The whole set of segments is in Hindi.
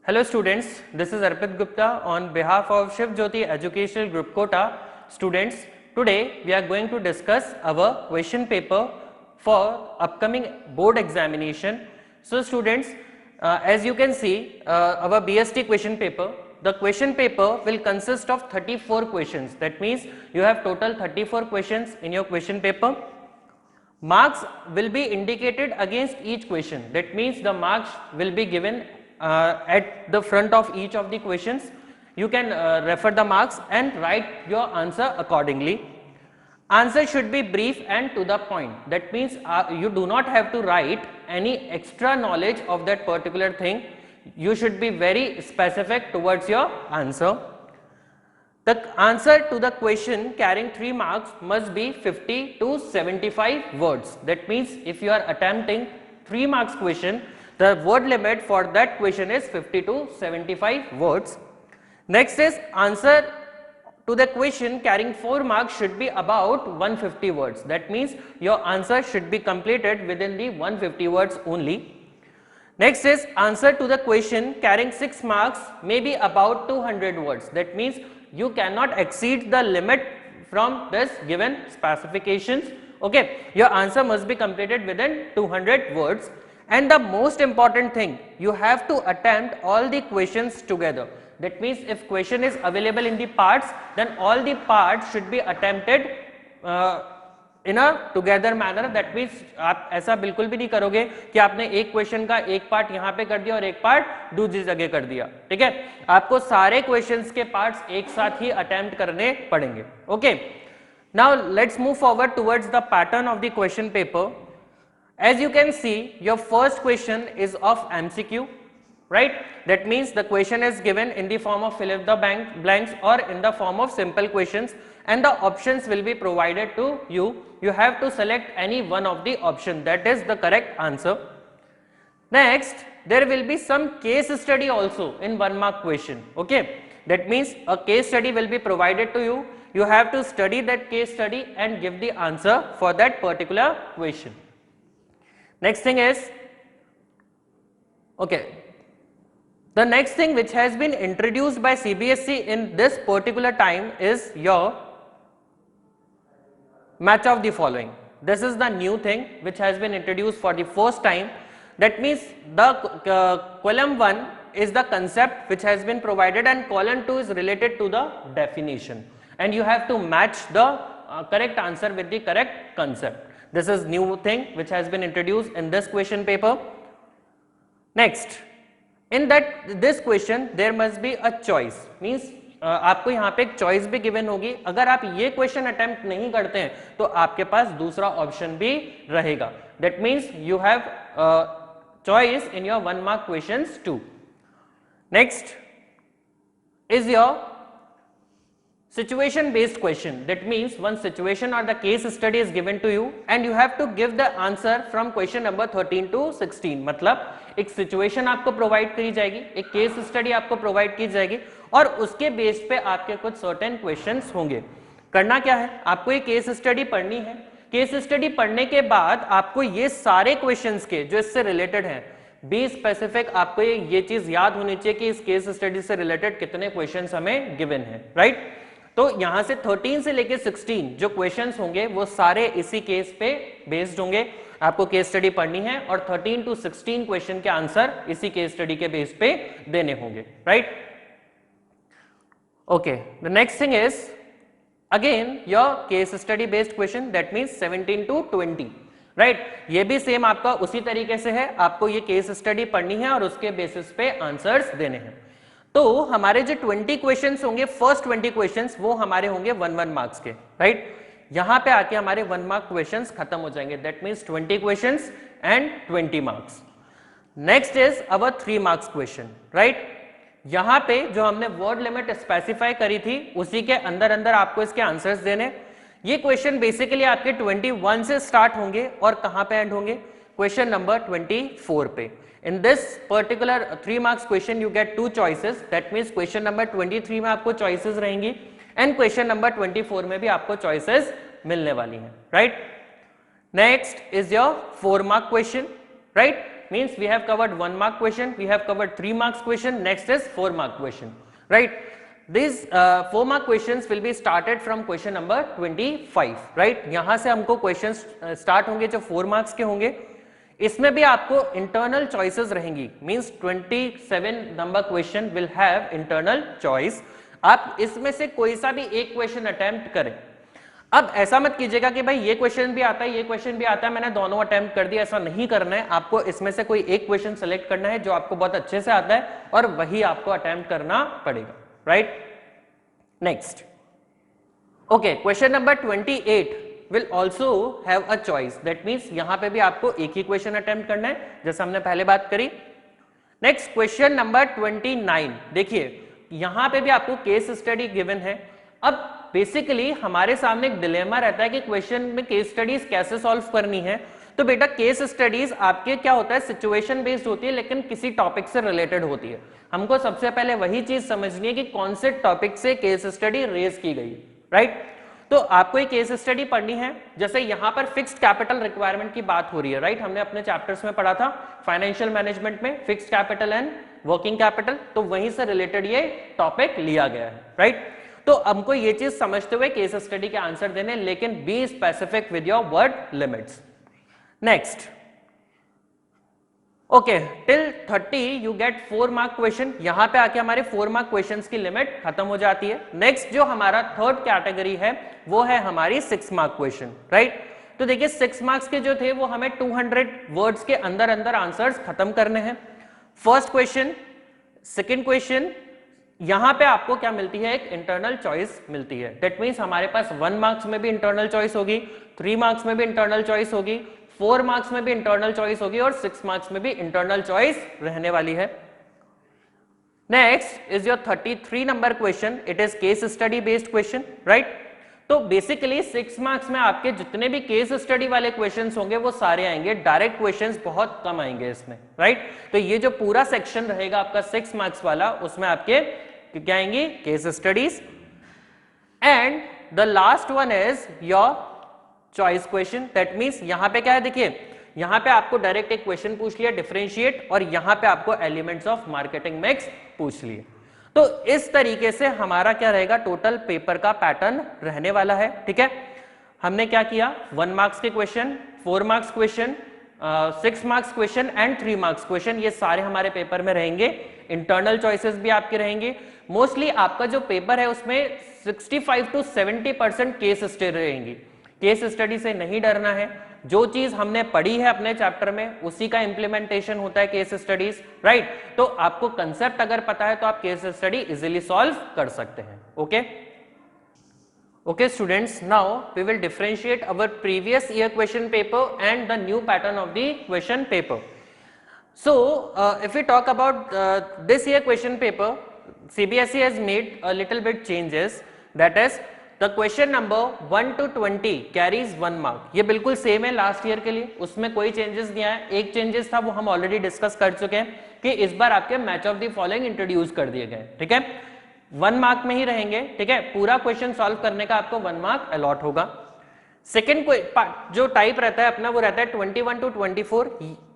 Hello students, this is Arpit Gupta on behalf of Shiv Jyoti Educational Group Kota. Students, today we are going to discuss our question paper for upcoming board examination. So students, as you can see, our BST question paper, the question paper will consist of 34 questions. That means you have total 34 questions in your question paper. Marks will be indicated against each question. That means the marks will be given at the front of each of the questions. You can refer the marks and write your answer accordingly. Answer should be brief and to the point. That means you do not have to write any extra knowledge of that particular thing. You should be very specific towards your answer. The answer to the question carrying 3 marks must be 50 to 75 words. That means if you are attempting 3 marks question, the word limit for that question is 50 to 75 words. Next is answer to the question carrying 4 marks should be about 150 words. That means your answer should be completed within the 150 words only. Next is answer to the question carrying 6 marks may be about 200 words. That means you cannot exceed the limit from this given specifications. Okay, your answer must be completed within 200 words. And the most important thing, you have to attempt all the questions together. That means if question is available in the parts, then all the parts should be attempted in a together manner. That means आप ऐसा बिल्कुल भी नहीं करोगे कि आपने एक क्वेश्चन का एक पार्ट यहाँ पे कर दिया और एक पार्ट दूसरी जगह कर दिया. ठीक है, आपको सारे क्वेश्चंस के पार्ट्स एक साथ ही अटेम्प्ट करने पड़ेंगे. Okay, now let's move forward towards the pattern of the question paper. As you can see, your first question is of MCQ, right? That means the question is given in the form of fill in the blanks or in the form of simple questions, and the options will be provided to you. You have to select any one of the option that is the correct answer. Next, there will be some case study also in 1 mark question. Okay, that means a case study will be provided to you. You have to study that case study and give the answer for that particular question. Next thing is, okay, the next thing which has been introduced by CBSE in this particular time is your match of the following. This is the new thing which has been introduced for the first time. That means the column 1 is the concept which has been provided and column 2 is related to the definition, and you have to match the correct answer with the correct concept. This is new thing which has been introduced in this question paper. Next, in this question there must be a choice. Means आपको यहाँ पे एक चॉइस भी गिवन होगी. अगर आप ये क्वेश्चन अटेम्प्ट नहीं करते हैं तो आपके पास दूसरा ऑप्शन भी रहेगा. That means you have choice in your 1 mark questions too. Next is your situation based question. That means one situation or the case study is given to you and you have to give the answer from question number 13 to 16. मतलब एक situation आपको प्रोवाइड करी जाएगी, एक केस स्टडी आपको प्रोवाइड की जाएगी और उसके बेस पे आपके कुछ सर्टेन क्वेश्चंस होंगे. करना क्या है, आपको ये केस स्टडी पढ़नी है. केस स्टडी पढ़ने के बाद आपको ये सारे क्वेश्चंस के जो इससे रिलेटेड हैं, बी स्पेसिफिक, आपको ये चीज याद होनी चाहिए कि इस केस स्टडी से रिलेटेड कितने क्वेश्चंस हमें गिवन है. राइट, तो यहां से 13 से लेके 16 जो क्वेश्चंस होंगे वो सारे इसी केस पे बेस्ड होंगे. आपको केस स्टडी पढ़नी है और 13 to 16 क्वेश्चन के आंसर इसी केस स्टडी के बेस पे देने होंगे. Right, okay, the next thing is again your case study based question. That means 17 to 20. Right, ये भी सेम आपका उसी तरीके से है. आपको ये केस स्टडी पढ़नी है और उसके बेसिस पे आंसर्स देने हैं. तो हमारे जो 20 क्वेश्चंस होंगे, फर्स्ट 20 क्वेश्चंस वो हमारे होंगे 1 मार्क्स के. राइट, यहां पे आके हमारे 1 मार्क क्वेश्चंस खत्म हो जाएंगे. That means 20 questions and 20 marks. Next is our 3 marks question. Right, यहां पे जो हमने वर्ड लिमिट स्पेसिफाई करी थी उसी के अंदर अंदर आपको इसके आंसर्स देने. ये क्वेश्चन बेसिकली आपके 21 से स्टार्ट होंगे और कहां पे एंड होंगे, क्वेश्चन नंबर 24 पे. In this particular 3 marks question you get 2 choices. That means question number 23 में आपको choices रहेंगी and question number 24 में भी आपको choices मिलने वाली हैं. Right? Next is your 4 mark question. Right? Means we have covered 1 mark question, we have covered 3 marks question, next is 4 mark question, right? These 4 mark questions will be started from question number 25, right? यहाँ से हमको questions start होंगे जो 4 marks के होंगे. इसमें भी आपको इंटरनल चॉइसेस रहेंगी. Means 27 number question will have internal choice. आप इसमें से कोई सा भी एक क्वेश्चन अटेम्प्ट करें. अब ऐसा मत कीजिएगा कि भाई ये क्वेश्चन भी आता है, ये क्वेश्चन भी आता है, मैंने दोनों अटेम्प्ट कर दिया. ऐसा नहीं करना है. आपको इसमें से कोई एक क्वेश्चन सेलेक्ट करना है जो आपको बहुत अच्छे से आता है और वही आपको अटेम्प्ट करना पड़ेगा, right? Next, okay, question number 28 will also have a choice. That means यहां पे भी आपको एक ही क्वेश्चन अटेम्प्ट करना है जैसे हमने पहले बात करी. Next, question number 29. देखिए यहां पे भी आपको केस स्टडी गिवन है. अब बेसिकली हमारे सामने एक डिलेमा रहता है कि क्वेश्चन में केस स्टडीज कैसे सॉल्व करनी है. तो बेटा केस स्टडीज आपके क्या होता है, सिचुएशन बेस्ड होती है लेकिन किसी टॉपिक से रिलेटेड होती है. हमको सबसे पहले वही चीज समझनी है कि कौन से टॉपिक से केस स्टडी रेज की गई, राइट? तो आपको एक केस स्टडी पढ़नी है. जैसे यहां पर फिक्स्ड कैपिटल रिक्वायरमेंट की बात हो रही है, राइट? हमने अपने चैप्टर्स में पढ़ा था फाइनेंशियल मैनेजमेंट में fixed capital and working capital. तो वहीं से रिलेटेड ये टॉपिक लिया गया है, राइट? तो हमको ये चीज समझते हुए केस स्टडी के आंसर देने, लेकिन be specific with your word limits. Next, okay, till 30 you get 4 mark question. यहां पे आके हमारे 4 मार्क क्वेश्चंस की लिमिट खत्म हो जाती है. नेक्स्ट जो हमारा थर्ड कैटेगरी है वो है हमारी 6 मार्क क्वेश्चन, राइट? तो देखिए 6 मार्क्स के जो थे वो हमें 200 वर्ड्स के अंदर अंदर आंसर्स खत्म करने हैं. फर्स्ट क्वेश्चन, सेकेंड क्वेश्चन, यहां पे आपको क्या मिलती है, एक इंटरनल चॉइस मिलती है. दैट मीन्स हमारे पास 1 मार्क्स में भी इंटरनल चॉइस होगी, 3 मार्क्स में भी इंटरनल चॉइस होगी, 4 मार्क्स में भी इंटरनल चॉइस होगी और 6 मार्क्स में भी इंटरनल चॉइस रहने वाली है. Next is your 33 number question. It is case study based question, right? तो बेसिकली 6 मार्क्स में आपके जितने भी केस स्टडी वाले क्वेश्चंस होंगे वो सारे आएंगे. डायरेक्ट क्वेश्चंस बहुत कम आएंगे इसमें, राइट? तो ये जो पूरा सेक्शन रहेगा आपका 6 मार्क्स वाला, उसमें आपके क्या आएंगी, case studies. And the last one is your choice question. That means यहां पे क्या है, देखिए यहां पे आपको डायरेक्ट एक क्वेश्चन पूछ लिया डिफरेंशिएट, और यहां पे आपको एलिमेंट्स ऑफ मार्केटिंग मिक्स पूछ लिए. तो इस तरीके से हमारा क्या रहेगा, टोटल पेपर का पैटर्न रहने वाला है. ठीक है, हमने क्या किया, 1 मार्क्स के question, 4 marks question, 6 marks question and 3 marks question, ये सारे हमारे पेपर में रहेंगे. इंटरनल चॉइसेस भी आपके रहेंगे. मोस्टली आपका जो पेपर है उसमें 65 to 70% केस स्टडी रहेंगी. केस स्टडी से नहीं डरना है. जो चीज हमने पढ़ी है अपने चैप्टर में उसी का इंप्लीमेंटेशन होता है केस स्टडीज, राइट? तो आपको कंसेप्ट अगर पता है तो आप केस स्टडी इजीली सॉल्व कर सकते हैं. Okay okay students, now we will differentiate our previous year question paper and the new pattern of the question paper. So if we talk about this year question paper, CBSE has made a little bit changes. That is, the question number 1 to 20 carries 1 mark. ये बिल्कुल सेम है लास्ट ईयर के लिए, उसमें कोई चेंजेस नहीं आया. एक चेंजेस था वो हम ऑलरेडी डिस्कस कर चुके हैं कि इस बार आपके match of the following introduce कर दिए गए. ठीक है, 1 मार्क में ही रहेंगे. ठीक है, पूरा क्वेश्चन सॉल्व करने का आपको 1 मार्क अलॉट होगा. सेकेंड जो टाइप रहता है अपना वो रहता है 21 to 24.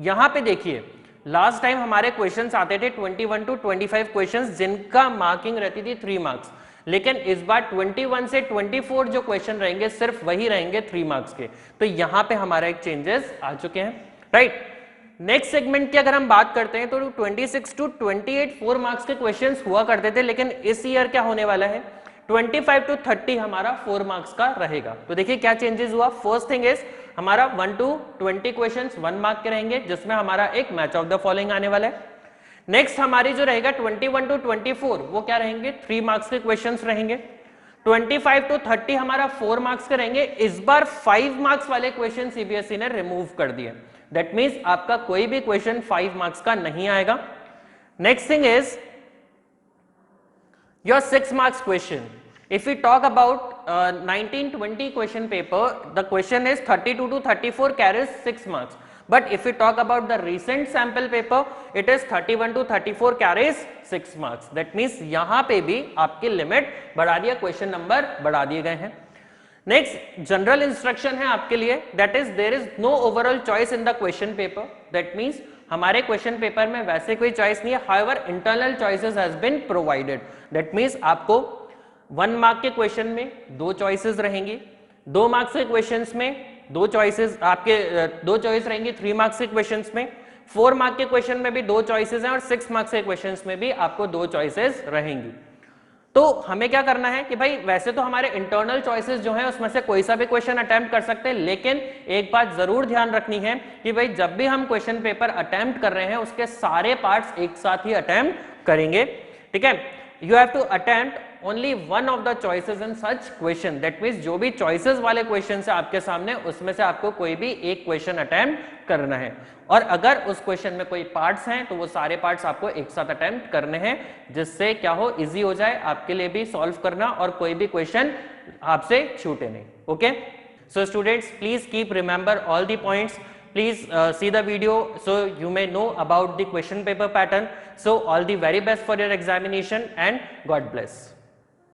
यहां पे देखिए लास्ट टाइम हमारे क्वेश्चंस आते थे 21 to 25 क्वेश्चंस जिनका मार्किंग रहती थी 3 मार्क्स. लेकिन इस बार 21 से 24 जो क्वेश्चन रहेंगे सिर्फ वही रहेंगे 3 मार्क्स के. तो यहां पे हमारा एक चेंजेस आ चुके हैं, राइट? नेक्स्ट सेगमेंट की अगर हम बात करते हैं तो 26 to 28 4 मार्क्स के क्वेश्चंस हुआ करते थे, लेकिन इस ईयर क्या होने वाला है, 25 to 30 हमारा 4 मार्क्स का रहेगा. तो देखिए क्या चेंजेस हुआ. फर्स्ट थिंग इज हमारा 1 to 20 क्वेश्चंस 1 मार्क के रहेंगे जिसमें हमारा एक मैच ऑफ द फॉलोइंग आने वाला है. नेक्स्ट हमारी जो रहेगा 21 to 24 वो क्या रहेंगे, 3 मार्क्स के क्वेश्चंस रहेंगे. 25 to 30 हमारा 4 मार्क्स के रहेंगे. इस बार 5 मार्क्स वाले क्वेश्चन सीबीएसई ने रिमूव कर दिए. दैट मींस आपका कोई भी क्वेश्चन 5 मार्क्स का नहीं आएगा. Next thing is your 6 marks question. If we talk about 19-20 question paper, the question is 32 to 34 carries 6 marks. But if we talk about the recent sample paper, it is 31 to 34 carries 6 marks. That means यहाँ पे भी आपकी लिमिट बढ़ा दिया, क्वेश्चन नंबर बढ़ा दिए गए हैं. नेक्स्ट जनरल इंस्ट्रक्शन है आपके लिए, that is there is no overall choice in the question paper. That means हमारे क्वेश्चन पेपर में वैसे कोई चॉइस नहीं है, however internal choices has been provided. That means आपको 1 मार्क के क्वेश्चन में 2 चॉइसेस रहेंगी, 2 मार्क्स के क्वेश्चंस में 2 चॉइसेस आपके 2 चॉइस रहेंगी, 3 मार्क्स के क्वेश्चंस में, 4 मार्क के क्वेश्चन में भी 2 चॉइसेस हैं और 6 मार्क्स के क्वेश्चंस में भी आपको 2 चॉइसेस रहेंगी। तो हमें क्या करना है कि भाई वैसे तो हमारे इंटरनल चॉइसेस जो है उसमें से कोई सा भी क्वेश्चन अटेम्प्ट कर सकते हैं, लेकिन एक बात जरूर ध्यान रखनी है कि भाई जब भी हम क्वेश्चन पेपर अटेम्प्ट कर रहे हैं उसके सारे पार्ट्स एक साथ ही अटेम्प्ट करेंगे, ठीक है। You have to attempt only one of the choices in such question. That means जो भी चॉइसेस वाले क्वेश्चन है आपके सामने उसमें से आपको कोई भी एक क्वेश्चन अटेम्प्ट करना है, और अगर उस क्वेश्चन में कोई पार्ट्स हैं तो वो सारे पार्ट्स आपको एक साथ अटेम्प्ट करने हैं, जिससे क्या हो इजी हो जाए आपके लिए भी सॉल्व करना और कोई भी क्वेश्चन आपसे छूटे नहीं। Okay, so students please keep remember all the points, please see the video so you may know about the question paper pattern. So all the very best for your examination and God bless.